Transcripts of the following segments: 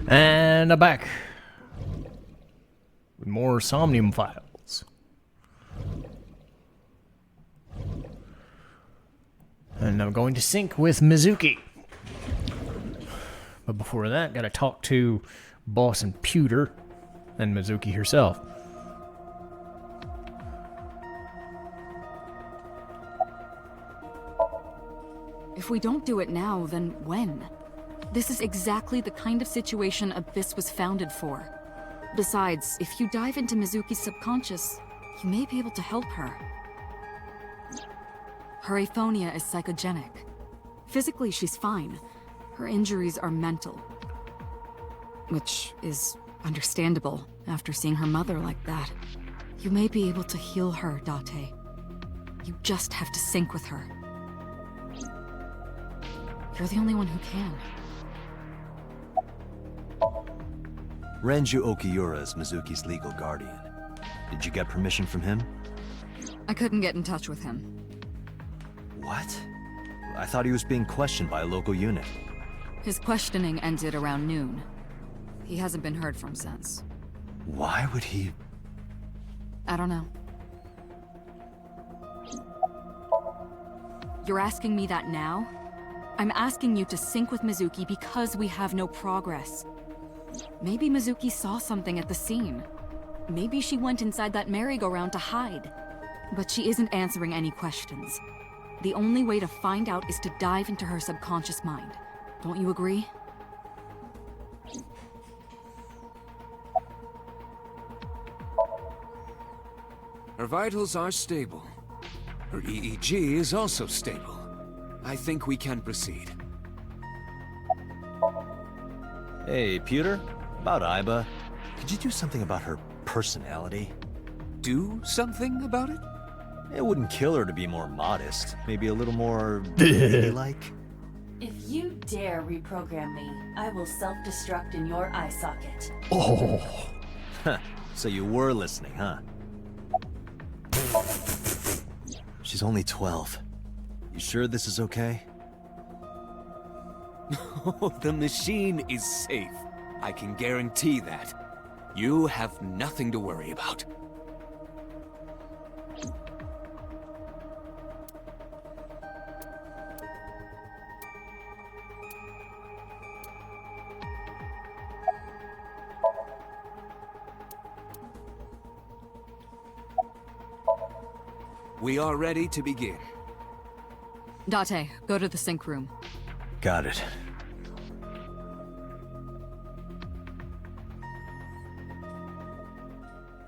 And I'm back with more Somnium files. And I'm going to sync with Mizuki. But before that, gotta talk to Boss and Pewter and Mizuki herself. If we don't do it now, then when? This is exactly the kind of situation Abyss was founded for. Besides, if you dive into Mizuki's subconscious, you may be able to help her. Her aphonia is psychogenic. Physically, she's fine. Her injuries are mental. Which is understandable after seeing her mother like that. You may be able to heal her, Date. You just have to sync with her. You're the only one who can. Renju Okiura is Mizuki's legal guardian. Did you get permission from him? I couldn't get in touch with him. What? I thought he was being questioned by a local unit. His questioning ended around noon. He hasn't been heard from since. Why would he... I don't know. You're asking me that now? I'm asking you to sync with Mizuki because we have no progress. Maybe Mizuki saw something at the scene. Maybe she went inside that merry-go-round to hide. But she isn't answering any questions. The only way to find out is to dive into her subconscious mind. Don't you agree? Her vitals are stable. Her EEG is also stable. I think we can proceed. Hey, Pewter? About Aiba. Could you do something about her personality? Do something about it? It wouldn't kill her to be more modest. Maybe a little more... like. If you dare reprogram me, I will self-destruct in your eye socket. Oh. Huh. So you were listening, huh? She's only 12. You sure this is okay? The machine is safe. I can guarantee that. You have nothing to worry about. We are ready to begin. Date, go to the sync room. Got it.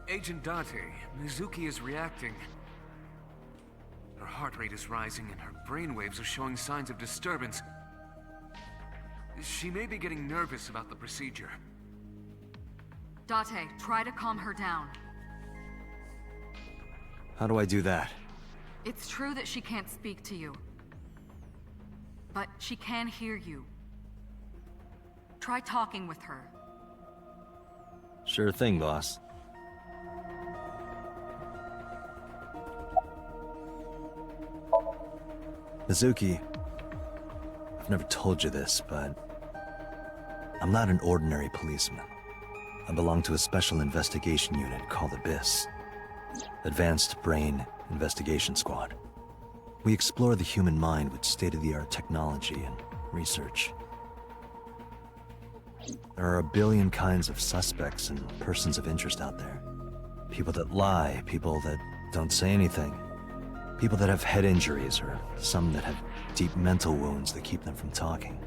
Agent Date, Mizuki is reacting. Her heart rate is rising and her brainwaves are showing signs of disturbance. She may be getting nervous about the procedure. Date, try to calm her down. How do I do that? It's true that she can't speak to you. But she can hear you. Try talking with her. Sure thing, boss. Mizuki, I've never told you this, but I'm not an ordinary policeman. I belong to a special investigation unit called Abyss. Advanced Brain Investigation Squad. We explore the human mind with state-of-the-art technology and research. There are a billion kinds of suspects and persons of interest out there. People that lie, people that don't say anything. People that have head injuries, or some that have deep mental wounds that keep them from talking.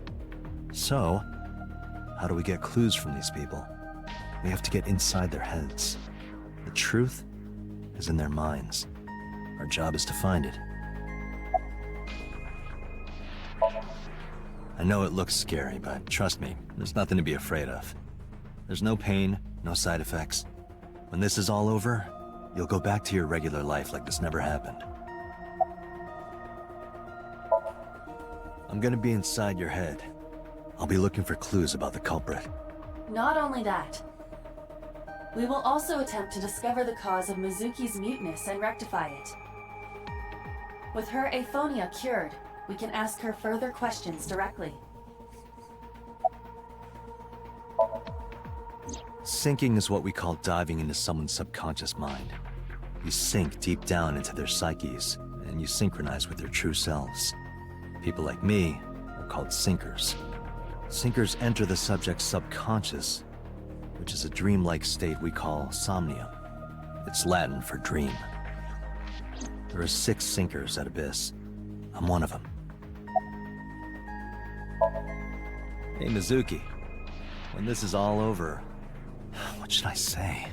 So, how do we get clues from these people? We have to get inside their heads. The truth is in their minds. Our job is to find it. I know it looks scary, but trust me, there's nothing to be afraid of. There's no pain, no side effects. When this is all over, you'll go back to your regular life like this never happened. I'm gonna be inside your head. I'll be looking for clues about the culprit. Not only that, we will also attempt to discover the cause of Mizuki's muteness and rectify it. With her aphonia cured, we can ask her further questions directly. Sinking is what we call diving into someone's subconscious mind. You sink deep down into their psyches, and you synchronize with their true selves. People like me are called sinkers. Sinkers enter the subject's subconscious, which is a dreamlike state we call Somnium. It's Latin for dream. There are 6 sinkers at Abyss. I'm one of them. Hey, Mizuki. When this is all over, what should I say?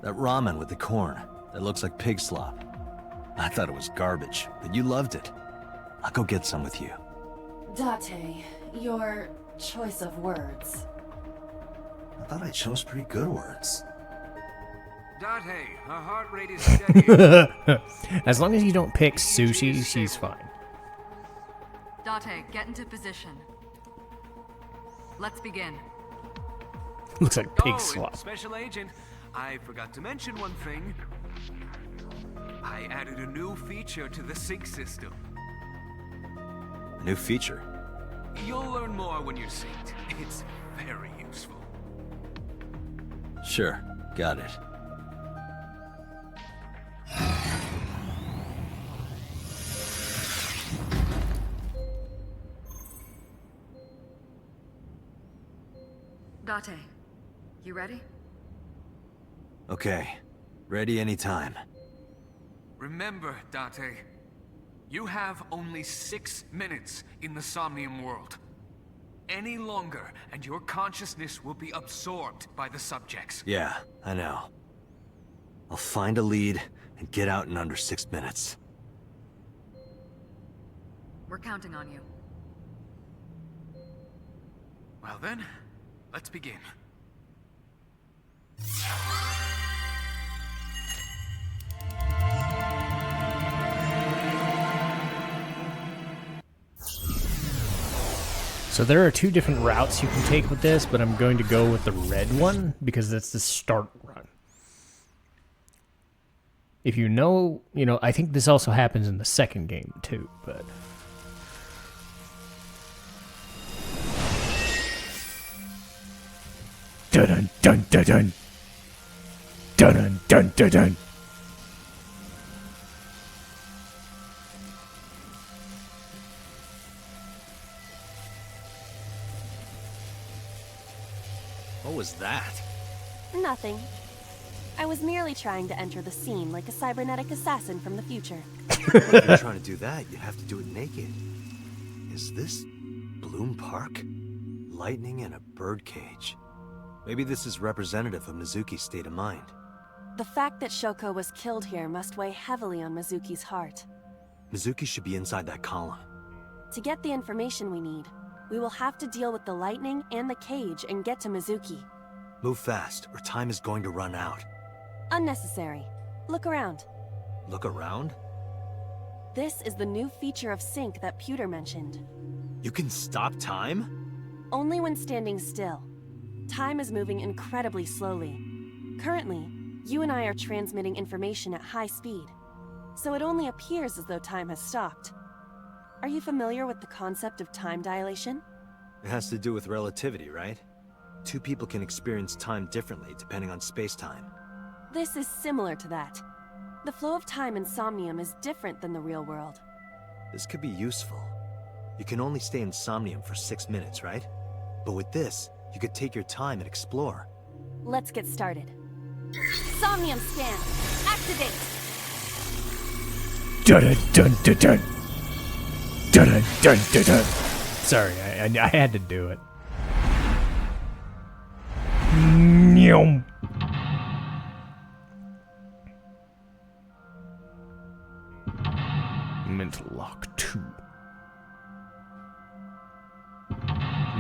That ramen with the corn, that looks like pig slop. I thought it was garbage, but you loved it. I'll go get some with you. Date, your choice of words. I thought I chose pretty good words. Date, her heart rate is steady. As long as you don't pick sushi, she's fine. Date, get into position. Let's begin. Looks like pig Oh, slop. Special Agent, I forgot to mention one thing. I added a new feature to the sync system. A new feature. You'll learn more when you're synced. It's very useful. Sure, got it. Date, you ready? Okay, ready anytime. Remember, Date, you have only 6 minutes in the Somnium world. Any longer, and your consciousness will be absorbed by the subjects. Yeah, I know. I'll find a lead and get out in under 6 minutes. We're counting on you. Well then, let's begin. So there are 2 different routes you can take with this, but I'm going to go with the red one because that's the start run. If you know, I think this also happens in the second game too, but... Dun dun dun dun dun dun dun dun dun. What was that? Nothing. I was merely trying to enter the scene like a cybernetic assassin from the future. If you're trying to do that, you have to do it naked. Is this Bloom Park? Lightning in a birdcage. Maybe this is representative of Mizuki's state of mind. The fact that Shoko was killed here must weigh heavily on Mizuki's heart. Mizuki should be inside that column. To get the information we need, we will have to deal with the lightning and the cage and get to Mizuki. Move fast, or time is going to run out. Unnecessary. Look around. Look around? This is the new feature of Sync that Pewter mentioned. You can stop time? Only when standing still. Time is moving incredibly slowly. Currently, you and I are transmitting information at high speed, so it only appears as though time has stopped. Are you familiar with the concept of time dilation? It has to do with relativity, right? 2 people can experience time differently depending on space-time. This is similar to that. The flow of time in Somnium is different than the real world. This could be useful. You can only stay in Somnium for 6 minutes, right? But with this, you could take your time and explore. Let's get started. Somnium scan! Activate! Dun dun dun dun dun dun dun dun. Sorry, I had to do it. Nyum. Mental lock 2.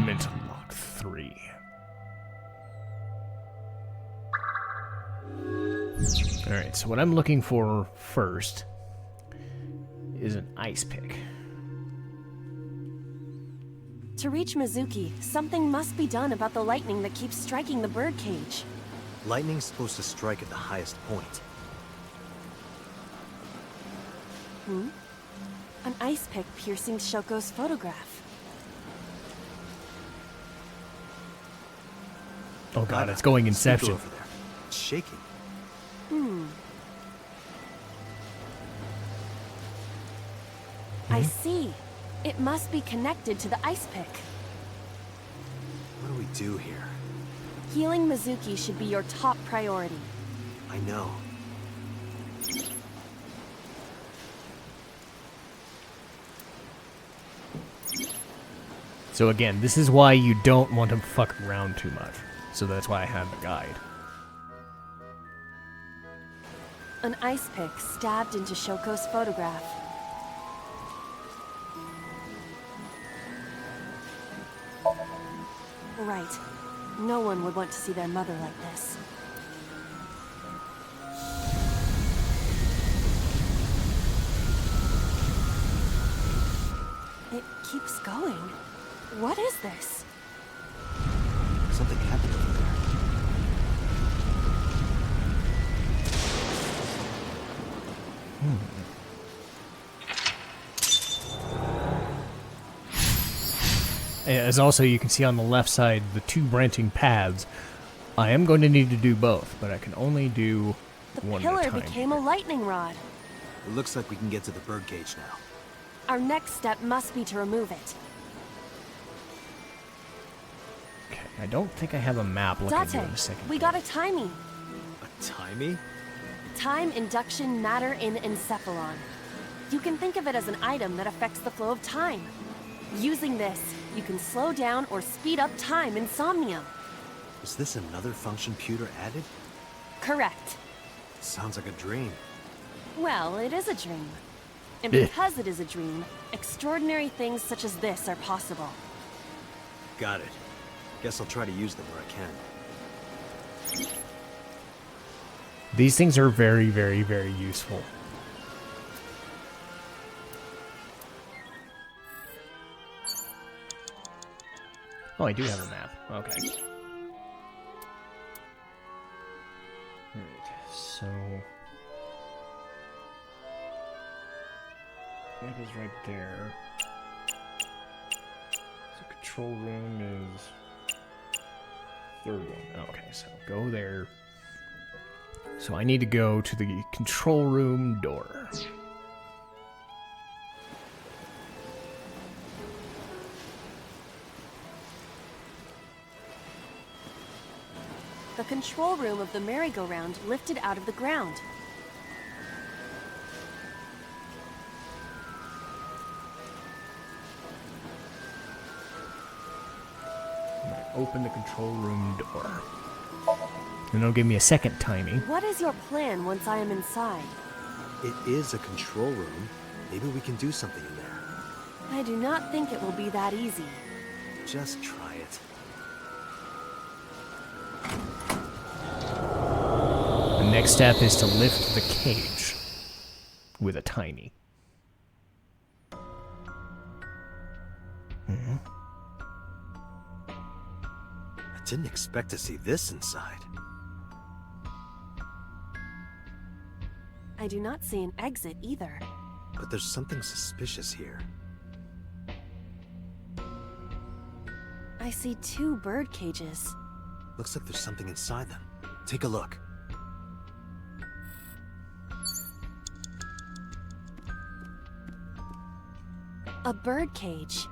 Mental lock 3. Alright, so what I'm looking for first is an ice pick. To reach Mizuki, something must be done about the lightning that keeps striking the birdcage. Lightning's supposed to strike at the highest point. An ice pick piercing Shoko's photograph. Oh god, it's going Inception. Over there. It's shaking. I see. It must be connected to the ice pick. What do we do here? Healing Mizuki should be your top priority. I know. So again, this is why you don't want to fuck around too much. So that's why I have the guide. An ice pick stabbed into Shoko's photograph. Right. No one would want to see their mother like this. It keeps going. What is this? Something happened over there. As also you can see on the left side, the two branching paths. I am going to need to do both, but I can only do one at a Pillar time. became a lightning rod. It looks like we can get to the birdcage now. Our next step must be to remove it. Okay, I don't think I have a map looking Date, good in a second. we got a timing. A timey? Time induction matter in encephalon. You can think of it as an item that affects the flow of time. Using this, you can slow down or speed up time in Somnium. Is this another function Pewter added? Correct. Sounds like a dream. Well, it is a dream. And Eh. because it is a dream, extraordinary things such as this are possible. Got it. Guess I'll try to use them where I can. These things are very, very, very useful. Oh, I do have a map. Okay. Alright, so... Map is right there. So control room is... third one. Okay, so go there. So I need to go to the control room door. The control room of the merry-go-round lifted out of the ground. Open the control room door. And it'll give me a second timing. What is your plan once I am inside? It is a control room. Maybe we can do something in there. I do not think it will be that easy. Just try it. The next step is to lift the cage with a tiny. I didn't expect to see this inside. I do not see an exit either. But there's something suspicious here. I see two bird cages. Looks like there's something inside them. Take a look. A bird cage.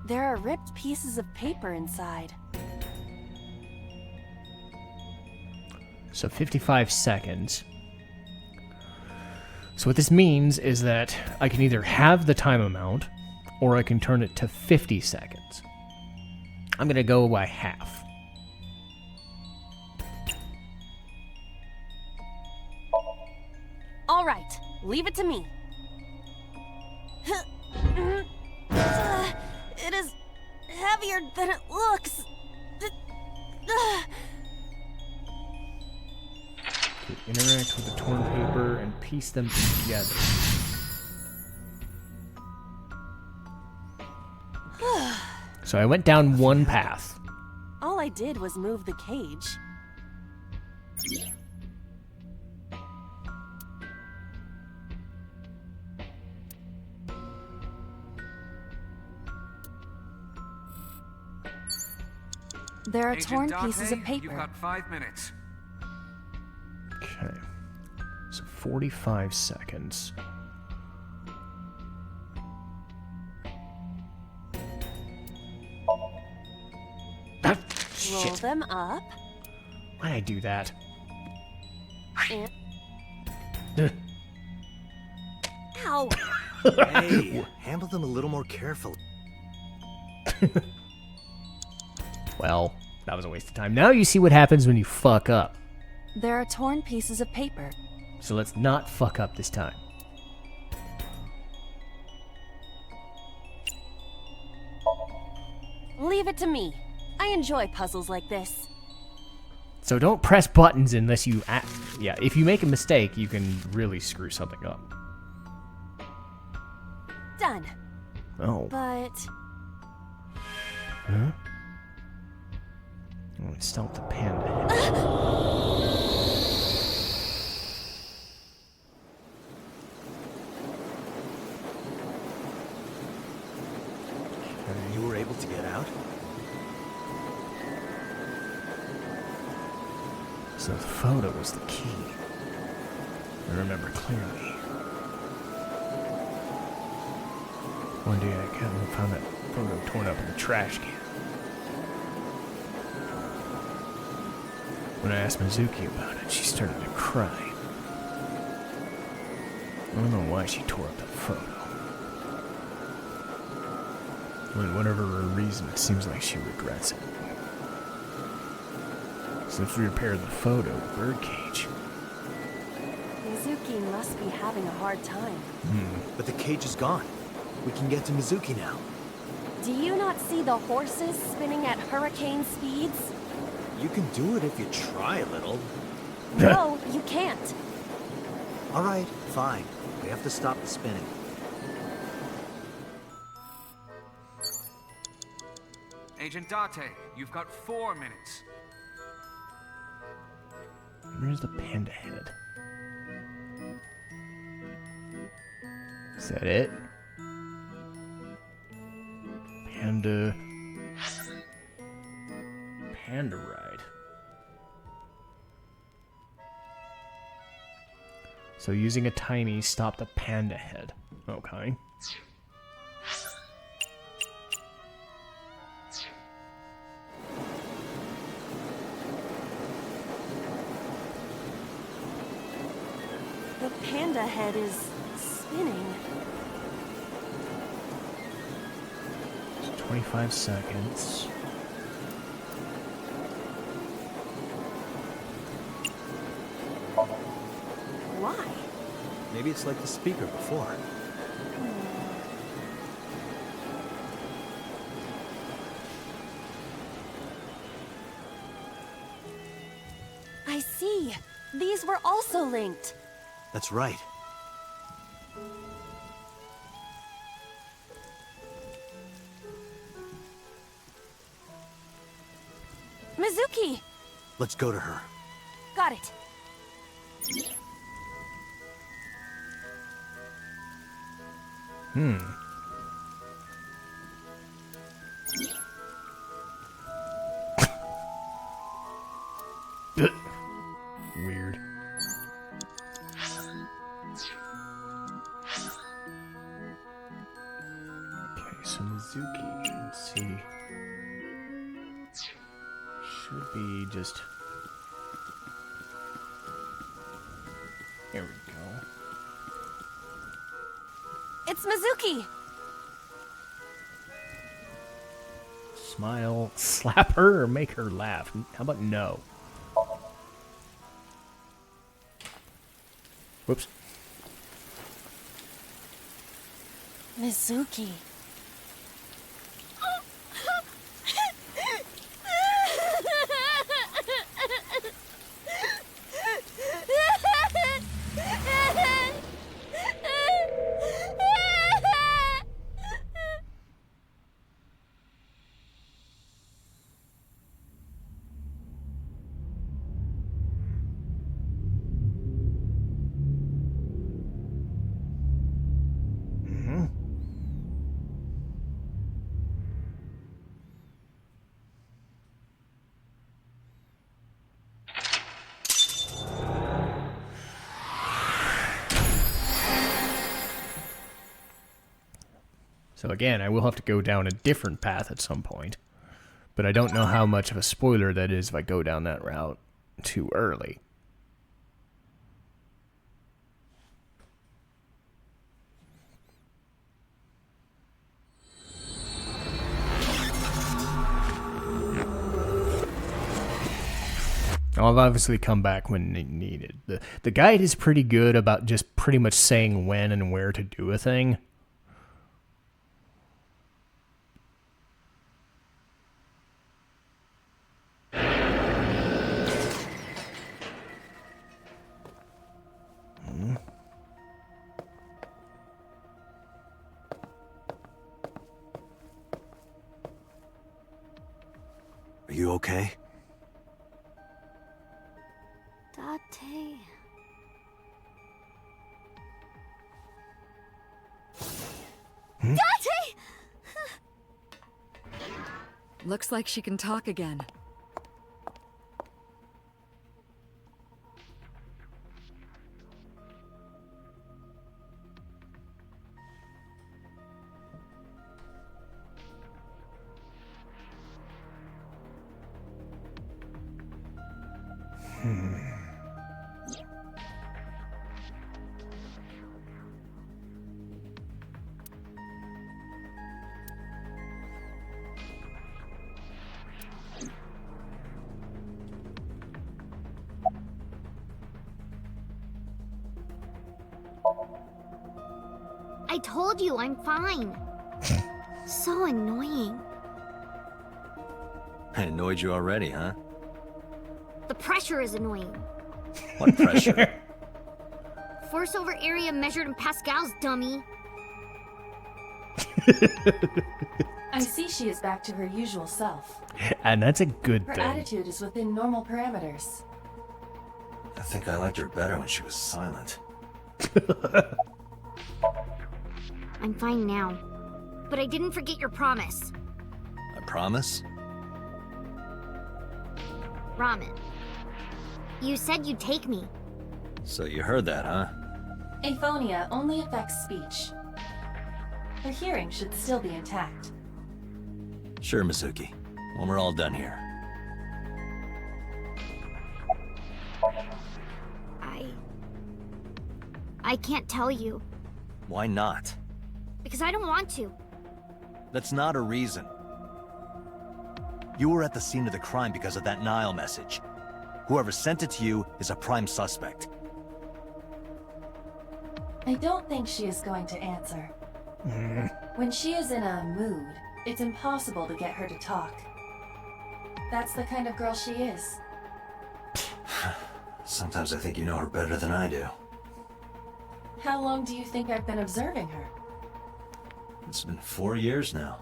There are ripped pieces of paper inside. So 55 seconds. So what this means is that I can either have the time amount, or I can turn it to 50 seconds. I'm gonna go by half. All right, leave it to me. It is heavier than it looks. Interact with the torn paper and piece them together. So I went down one path. All I did was move the cage. There are Agent torn Dante, pieces of you've paper. got 5 minutes. Okay. So 45 seconds. Ah, Roll shit. them up. Why'd I do that? And... Ugh. Ow! Hey, handle them a little more carefully. Well, that was a waste of time. Now you see what happens when you fuck up. There are torn pieces of paper. So let's not fuck up this time. Leave it to me. I enjoy puzzles like this. So don't press buttons unless you yeah, if you make a mistake, you can really screw something up. Done. Oh. But... Huh? Oh, it's still the panda. You were able to get out? So the photo was the key. I remember clearly. One day I came and found that photo torn up in the trash can. When I asked Mizuki about it, she started to cry. I don't know why she tore up that photo. And whatever her reason, it seems like she regrets it. So let's repair the photo birdcage. Mizuki must be having a hard time. But the cage is gone. We can get to Mizuki now. Do you not see the horses spinning at hurricane speeds? You can do it if you try a little. No, you can't. All right, fine. We have to stop the spinning. Agent Date, you've got 4 minutes. Where's the panda head? Is that it? Panda ride. So using a tiny stop the panda head. Okay. The panda head is spinning. 25 seconds. Why? Maybe it's like the speaker before. I see. These were also linked. That's right. Mizuki! Let's go to her. Got it. Weird. Okay, so Mizuki, let's see. Should be just... There we go. It's Mizuki! Smile, slap her, or make her laugh. How about no? Whoops. Mizuki. So again, I will have to go down a different path at some point. But I don't know how much of a spoiler that is if I go down that route too early. I'll obviously come back when needed. The guide is pretty good about just pretty much saying when and where to do a thing. Are you okay? Date. Date! Looks like she can talk again. I told you I'm fine. So annoying. I annoyed you already, huh? The pressure is annoying. What pressure? Force over area measured in pascals, dummy. I see she is back to her usual self. And that's a good Her thing. attitude is within normal parameters. I think I liked her better when she was silent. I'm fine now. But I didn't forget your promise. I promise? Ramen. You said you'd take me. So you heard that, huh? Aphonia only affects speech. Her hearing should still be intact. Sure, Mizuki. When we're all done here. I can't tell you. Why not? Because I don't want to. That's not a reason. You were at the scene of the crime because of that Nile message. Whoever sent it to you is a prime suspect. I don't think she is going to answer. When she is in a mood, it's impossible to get her to talk. That's the kind of girl she is. Sometimes I think you know her better than I do. How long do you think I've been observing her? It's been 4 years now.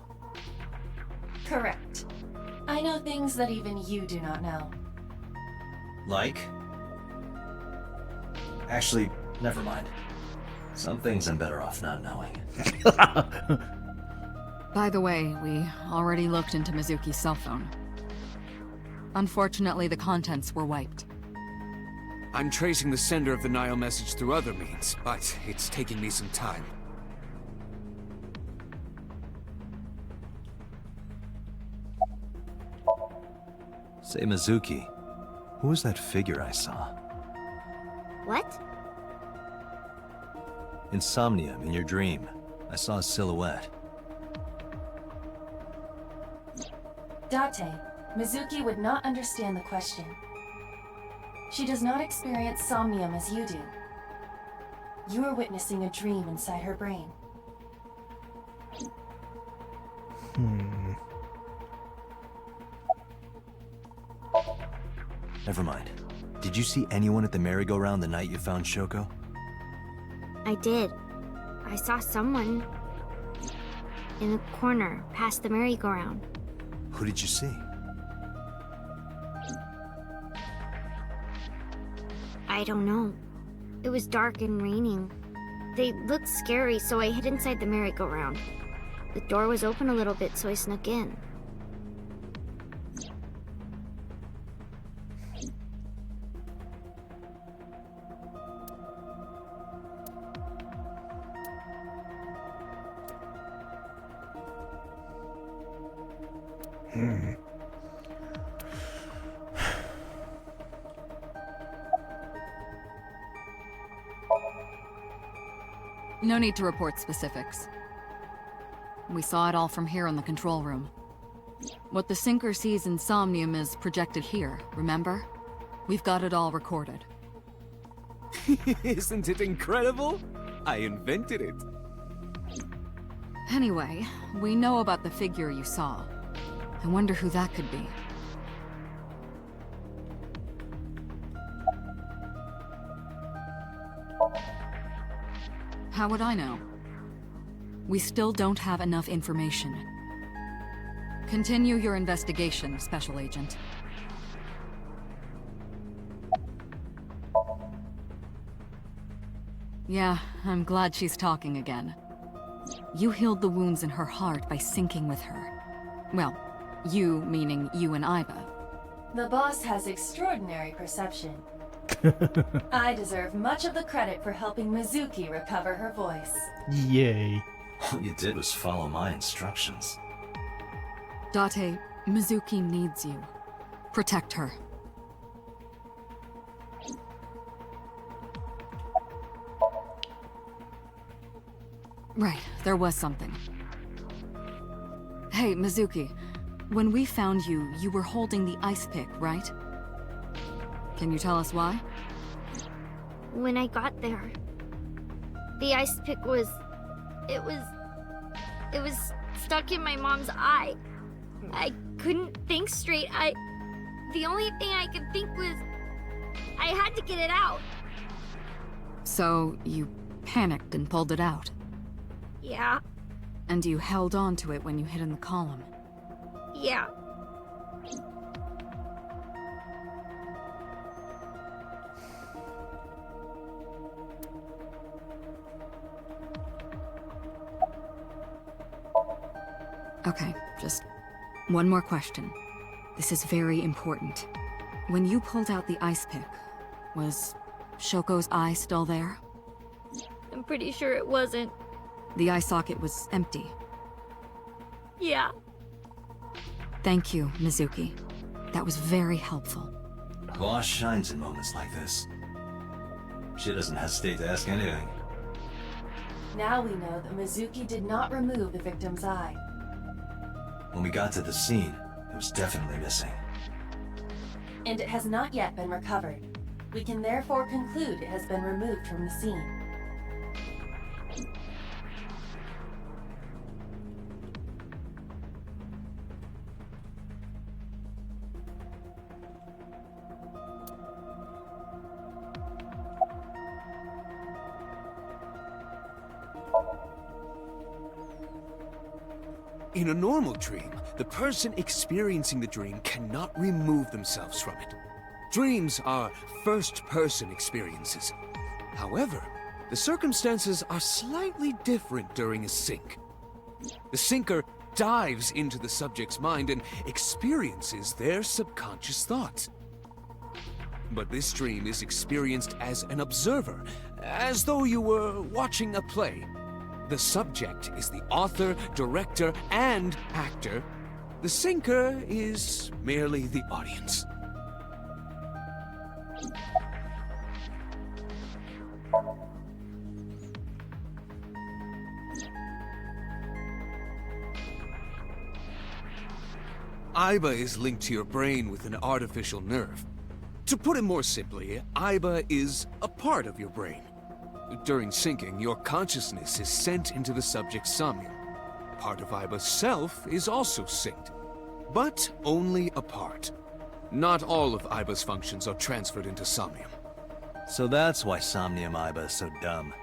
Correct. I know things that even you do not know. Like? Actually, never mind. Some things I'm better off not knowing. By the way, we already looked into Mizuki's cell phone. Unfortunately, the contents were wiped. I'm tracing the sender of the Nile message through other means, but it's taking me some time. Say, Mizuki, who was that figure I saw? What? In Somnium, in your dream, I saw a silhouette. Date, Mizuki would not understand the question. She does not experience Somnium as you do. You are witnessing a dream inside her brain. Never mind. Did you see anyone at the merry-go-round the night you found Shoko? I did. I saw someone in the corner past the merry-go-round. Who did you see? I don't know. It was dark and raining. They looked scary, so I hid inside the merry-go-round. The door was open a little bit, so I snuck in. No need to report specifics. We saw it all from here in the control room. What the sinker sees in Somnium is projected here, remember? We've got it all recorded. Isn't it incredible? I invented it. Anyway, we know about the figure you saw. I wonder who that could be. How would I know? We still don't have enough information. Continue your investigation, Special Agent. Yeah, I'm glad she's talking again. You healed the wounds in her heart by syncing with her. Well, you meaning you and Iba. The boss has extraordinary perception. I deserve much of the credit for helping Mizuki recover her voice. Yay. All you did was follow my instructions. Date, Mizuki needs you. Protect her. Right, there was something. Hey, Mizuki. When we found you, you were holding the ice pick, right? Can you tell us why? When I got there, the ice pick was... It was stuck in my mom's eye. I couldn't think straight. The only thing I could think was... I had to get it out. So, you panicked and pulled it out? Yeah, And you held on to it when you hid in the column? yeah. Okay, just one more question. This is very important. When you pulled out the ice pick, was Shoko's eye still there? I'm pretty sure it wasn't. The eye socket was empty. Yeah. Thank you, Mizuki. That was very helpful. Boss shines in moments like this. She doesn't hesitate to ask anything. Now we know that Mizuki did not remove the victim's eye. When we got to the scene, it was definitely missing. And it has not yet been recovered. We can therefore conclude it has been removed from the scene. In a normal dream, the person experiencing the dream cannot remove themselves from it. Dreams are first-person experiences. However, the circumstances are slightly different during a sync. The syncer dives into the subject's mind and experiences their subconscious thoughts. But this dream is experienced as an observer, as though you were watching a play. The subject is the author, director, and actor. The syncer is merely the audience. Iba is linked to your brain with an artificial nerve. To put it more simply, Iba is a part of your brain. During syncing, your consciousness is sent into the subject's Somnium. Part of Iba's self is also synced, but only a part. Not all of Iba's functions are transferred into Somnium. So that's why Somnium Iba is so dumb.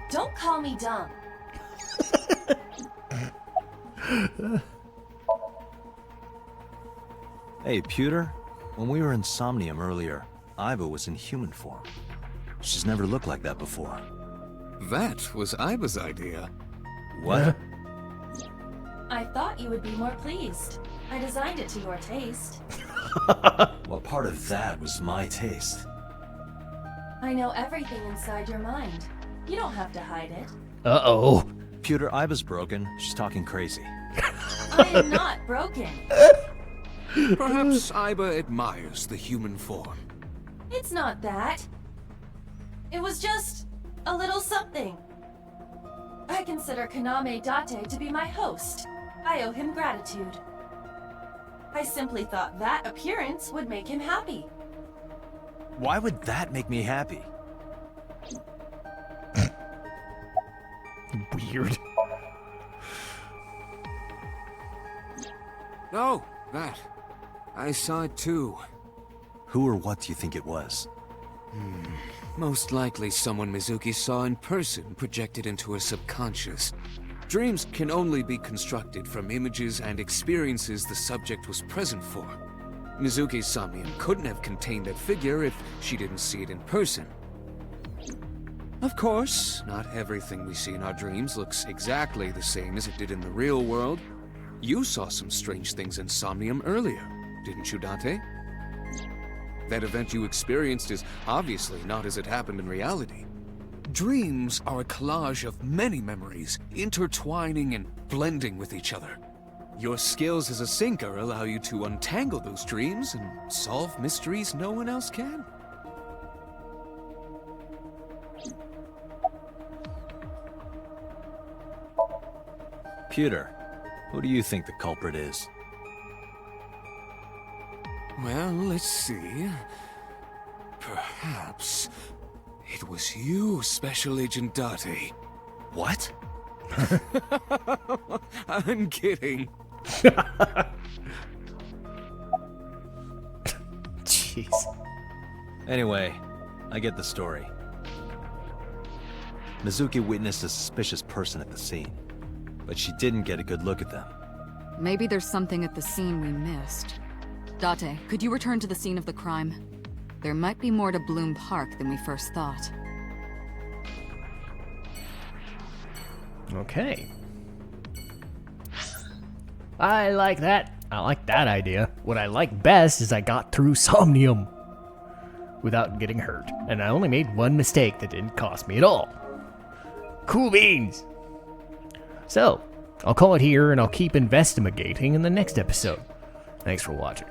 Don't call me dumb. Hey, Pewter. When we were in Somnium earlier, Iba was in human form. She's never looked like that before. That was Iba's idea. What? I thought you would be more pleased. I designed it to your taste. Well, part of that was my taste. I know everything inside your mind. You don't have to hide it. Uh-oh. Pewter, Iba's broken. She's talking crazy. I am not broken. Perhaps Aiba admires the human form. It's not that. It was just a little something. I consider Kaname Date to be my host. I owe him gratitude. I simply thought that appearance would make him happy. Why would that make me happy? Weird. Oh, that. I saw it too. Who or what do you think it was? Most likely someone Mizuki saw in person projected into her subconscious. Dreams can only be constructed from images and experiences the subject was present for. Mizuki's Somnium couldn't have contained that figure if she didn't see it in person. Of course, not everything we see in our dreams looks exactly the same as it did in the real world. You saw some strange things in Somnium earlier, didn't you, Date? That event you experienced is obviously not as it happened in reality. Dreams are a collage of many memories, intertwining and blending with each other. Your skills as a sinker allow you to untangle those dreams and solve mysteries no one else can. Pewter, who do you think the culprit is? Well, let's see. Perhaps it was you, Special Agent Date. What? I'm kidding. Jeez. Anyway, I get the story. Mizuki witnessed a suspicious person at the scene, but she didn't get a good look at them. Maybe there's something at the scene we missed. Date, could you return to the scene of the crime? There might be more to Bloom Park than we first thought. Okay. I like that. I like that idea. What I like best is I got through Somnium without getting hurt. And I only made one mistake that didn't cost me at all. Cool beans. So, I'll call it here and I'll keep investigating in the next episode. Thanks for watching.